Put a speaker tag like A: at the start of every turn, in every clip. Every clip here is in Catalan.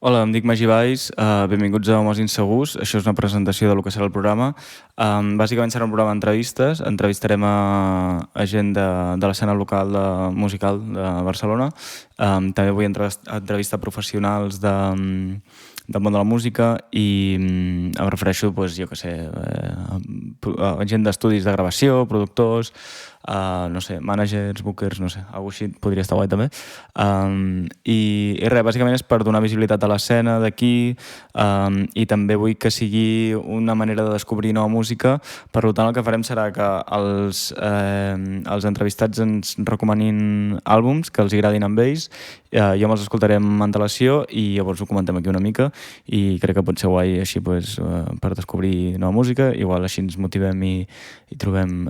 A: Hola, em dic Magí Valls, benvinguts a Homes Insegurs. Això és una presentació del que serà el programa. Bàsicament serà un programa d'entrevistes. Entrevistarem a gent de l'escena local musical de Barcelona. També vull entrevistar professionals del món de la música i em refereixo, doncs, jo què sé, a gent d'estudis de gravació, productors, no sé, managers, bookers, no sé, alguna cosa així podria estar guai també. I res, bàsicament és per donar visibilitat a l'escena d'aquí, i també vull que sigui una manera de descobrir nova música. Per tant, el que farem serà que els entrevistats ens recomanin àlbums que els agradin amb ells, jo me'ls escoltaré amb antelació i llavors ho comentem aquí una mica i crec que pot ser guai així pues, per descobrir nova música. Igual així ens motivem i trobem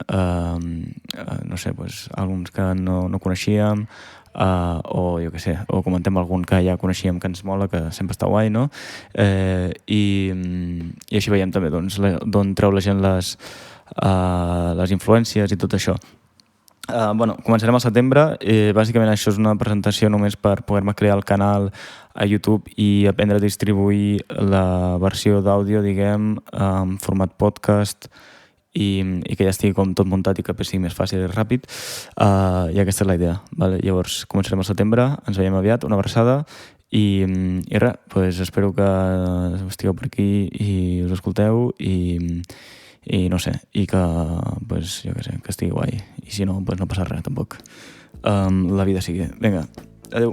A: no sé, pues, àlbums que no coneixíem, o jo què sé, o comentem algun que ja coneixíem que ens mola, que sempre està guai, no? I així veiem també doncs, d'on treu la gent les influències i tot això. Bueno, començarem al setembre. Bàsicament això és una presentació només per poder-me crear el canal a YouTube i aprendre a distribuir la versió d'àudio, diguem, en format podcast i que ja estigui com tot muntat i que sigui més fàcil i ràpid. I aquesta és la idea. Vale? Llavors començarem al setembre, ens veiem aviat, una abraçada i res, pues espero que estigueu per aquí i us escolteu i no sé, i que, pues, jo què sé, que estigui guai. I si no, pues no passa res, tampoc. La vida sigui. Vinga, adeu.